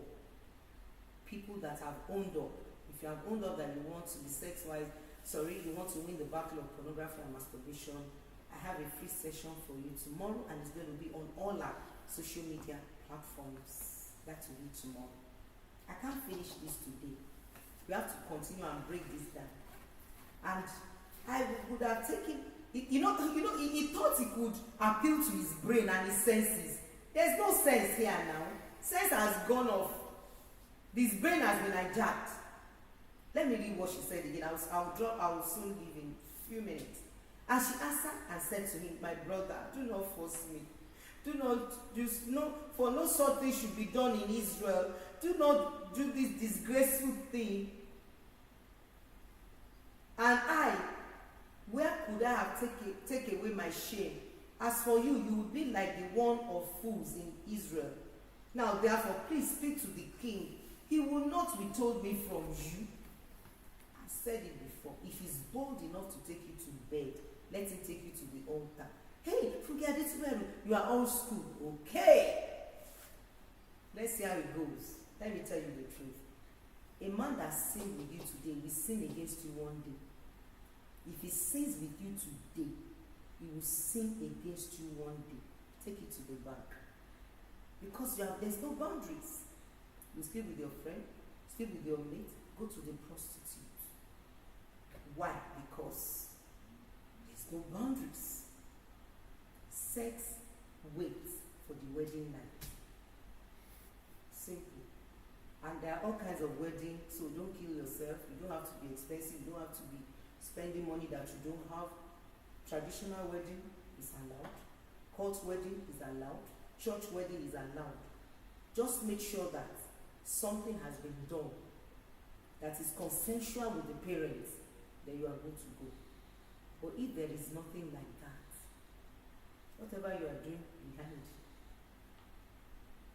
people that have owned up. If you have owned up that you want to be you want to win the battle of pornography and masturbation, I have a free session for you tomorrow, and it's going to be on all our social media platforms. That will be tomorrow. I can't finish this today. We have to continue and break this down. And I would have taken, he thought he could appeal to his brain and his senses. There's no sense here now. Sense has gone off. This brain has been hijacked. Let me read what she said again. I will soon give in a few minutes. And she answered and said to him, my brother, do not force me. Do not do for no sort thing should be done in Israel. Do not do this disgraceful thing. And I, where could I have take away my shame? As for you, you will be like the one of fools in Israel. Now therefore, please speak to the king. He will not withhold me from you. I said it before. If he's bold enough to take you to bed, let him take you to the altar. Hey, forget it, you are old school. Okay. Let's see how it goes. Let me tell you the truth. A man that sins with you today will sin against you one day. If he sins with you today, he will sin against you one day. Take it to the bank. Because there's no boundaries. You sleep with your friend, sleep with your mate, go to the prostitute. Why? Because there's no boundaries. Sex waits for the wedding night. Simple. And there are all kinds of weddings, so don't kill yourself. You don't have to be expensive. You don't have to be spending money that you don't have. Traditional wedding is allowed. Court wedding is allowed. Church wedding is allowed. Just make sure that something has been done that is consensual with the parents, then you are good to go. But if there is nothing like that, whatever you are doing behind,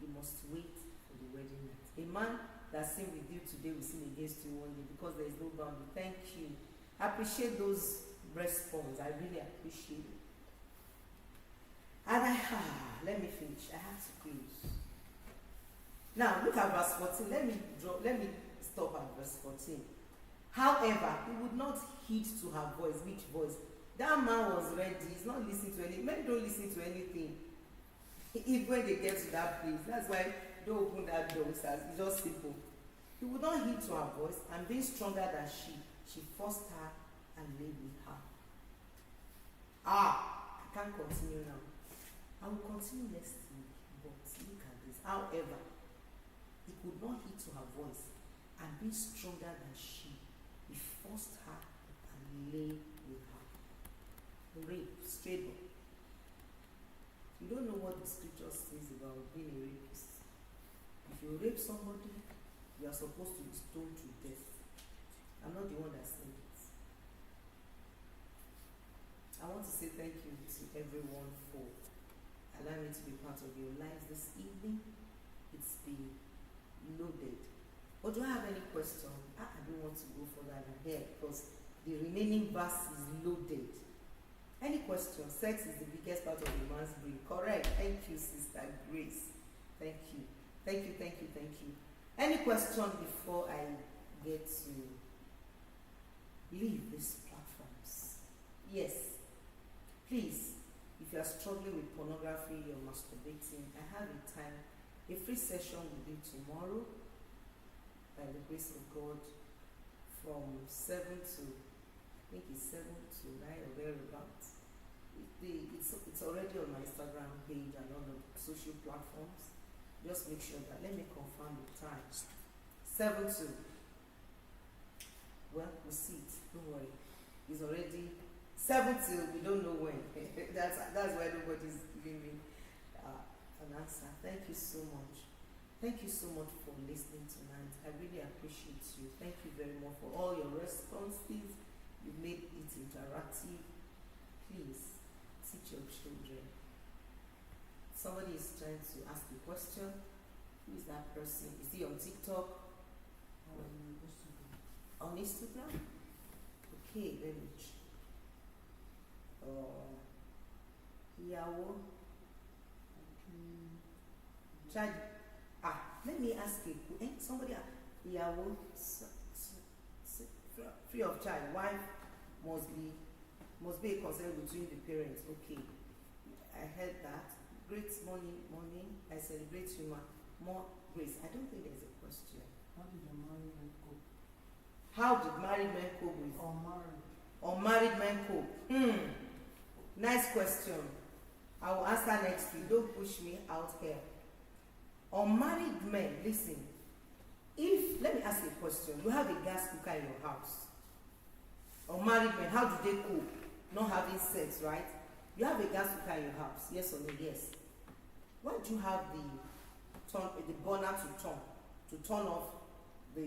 you must wait for the wedding night. A man that sins with you today will sin against you one day because there is no boundary. Thank you. I appreciate those responses. I really appreciate it. And let me finish. I have to close. Now look at verse 14. Let me stop at verse 14. However, he would not heed to her voice. Which voice? That man was ready. He's not listening to anything. Men don't listen to anything. Even when they get to that place. That's why don't open that door. It's just simple. He would not heed to her voice, and being stronger than she forced her and lay with her. I can't continue now. I will continue next week, but look at this. However, he could not heed to her voice, and being stronger than she, he forced her and lay with her. Rape, straight up. You don't know what the scripture says about being a rapist. If you rape somebody, you are supposed to be stoned to death. I'm not the one that said it. I want to say thank you to everyone for allowing me to be part of your lives this evening. It's been loaded. But do I have any question? I don't want to go further than here because the remaining verse is loaded. Any question? Sex is the biggest part of a man's brain. Correct. Thank you, Sister Grace. Thank you. Thank you, thank you, thank you. Any question before I get to leave these platforms? Yes. Please, if you are struggling with pornography or masturbating, I have a free session with you tomorrow by the grace of God from 7 to, I think it's 7 to 9 or thereabouts. It's It's already on my Instagram page and on the social platforms. Just make sure that, let me confirm the times. 7 to, well, we'll see it, don't worry. It's already 7 till we don't know when. that's why nobody's giving me an answer. Thank you so much. Thank you so much for listening tonight. I really appreciate you. Thank you very much for all your responses. You made it interactive. Please teach your children. Somebody is trying to ask a question. Who is that person? Is he on TikTok? On Instagram? Okay, let me check. Ìyàwó. Child. Let me ask you. Somebody. Ìyàwó. Free of child. Wife must be a concern between the parents. Okay. I heard that. Great morning. I celebrate you, more grace. I don't think there's a question. How did the married men cope? How did married men cope with? Unmarried men cope? Nice question. I will answer next week. Don't push me out here. Unmarried men, listen. Let me ask you a question. You have a gas cooker in your house. Unmarried men, how do they cope? Not having sex, right? You have a gas cooker in your house. Yes or no? Yes. Why do you have the burner to turn off the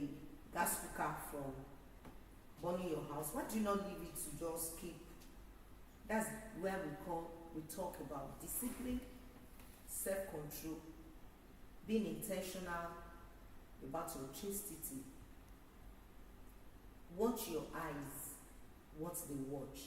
gas cooker from burning your house? Why do you not leave it to just keep? That's where we talk about discipline, self-control, being intentional about your chastity. Watch your eyes, what they watch.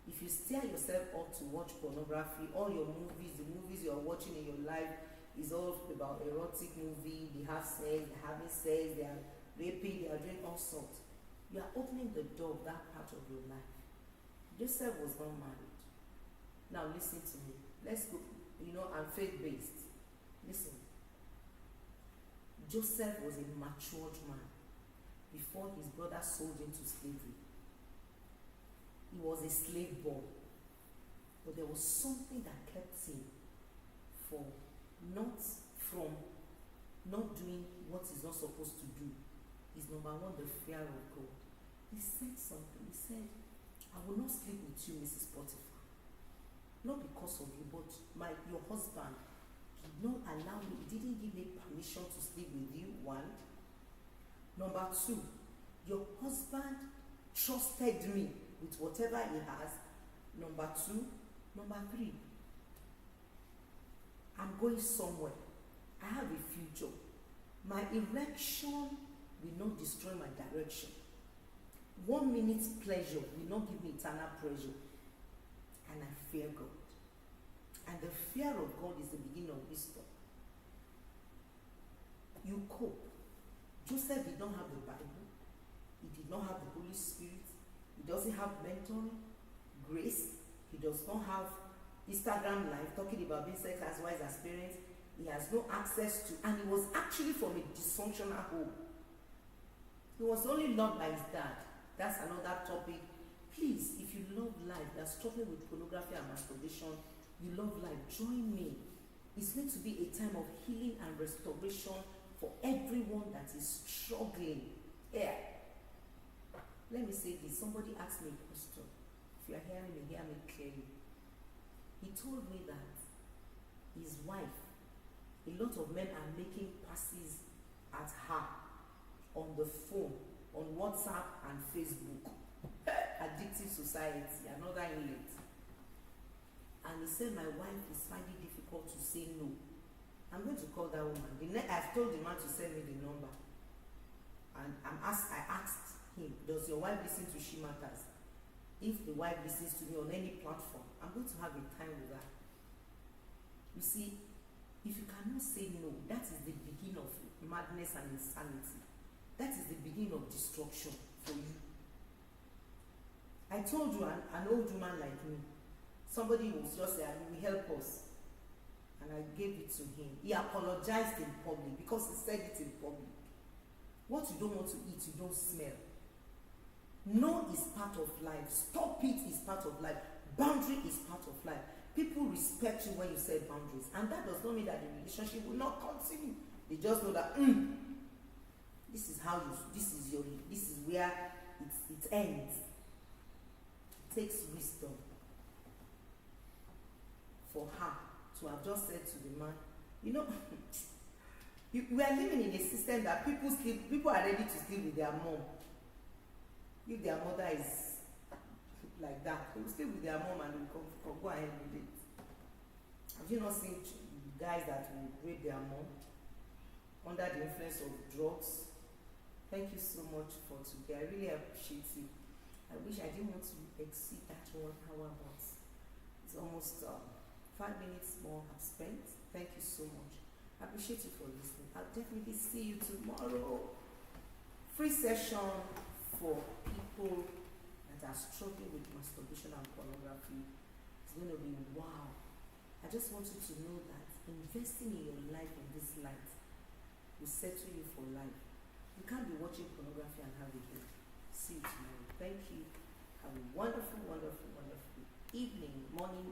If you steer yourself up to watch pornography, all your movies, the movies you are watching in your life is all about erotic movie, they have sex, they're having sex, they are raping, they are doing all sorts. You are opening the door of that part of your life. Joseph was not married. Now listen to me. Let's go, I'm faith-based. Listen. Joseph was a matured man before his brother sold him to slavery. He was a slave boy. But there was something that kept him from not doing what he's not supposed to do. Is number one, the fear of God. He said something. He said, I will not sleep with you, Mrs. Potiphar. Not because of you, but your husband did not allow me, he didn't give me permission to sleep with you, one. Number two, your husband trusted me with whatever he has. Number two. Number three, I'm going somewhere. I have a future. My erection will not destroy my direction. 1 minute's pleasure will not give me eternal pleasure. And I fear God. And the fear of God is the beginning of wisdom. You cope. Joseph did not have the Bible. He did not have the Holy Spirit. He doesn't have mentoring, grace. He does not have Instagram live talking about being sex as wise as parents. He has no access to, and he was actually from a dysfunctional home. He was only loved by his dad. That's another topic. Please, if you love life, you're struggling with pornography and masturbation, you love life, join me. It's going to be a time of healing and restoration for everyone that is struggling. Yeah. Let me say this. Somebody asked me a question. If you are hearing me, hear me clearly. He told me that his wife, a lot of men are making passes at her on the phone, on WhatsApp and Facebook. Addictive society, another inlet. And he said, my wife is finding it difficult to say no. I'm going to call that woman. I've told the man to send me the number. And I asked him, does your wife listen to She Matters? If the wife listens to me on any platform, I'm going to have a time with her. You see, if you cannot say no, that is the beginning of madness and insanity. That is the beginning of destruction for you. I told you an old woman like me, somebody was just there, will help us. And I gave it to him. He apologized in public because he said it in public. What you don't want to eat, you don't smell. No is part of life. Stop it is part of life. Boundary is part of life. respect you when you set boundaries, and that does not mean that the relationship will not continue. They just know that this is how you, this is where it ends. It takes wisdom for her to have just said to the man, you know, we are living in a system that people are ready to sleep with their mom. If their mother is like that, they will sleep with their mom and they will go ahead with it. Have you not seen guys that will rape their mom under the influence of drugs? Thank you so much for today. I really appreciate you. I wish I didn't want to exceed that 1 hour, but it's almost 5 minutes more I've spent. Thank you so much. I appreciate you for listening. I'll definitely see you tomorrow. Free session for people that are struggling with masturbation and pornography. It's going to be wow. I just want you to know that investing in your life in this light will settle you for life. You can't be watching pornography and have a good. See you tomorrow. Thank you. Have a wonderful, wonderful, wonderful evening, morning,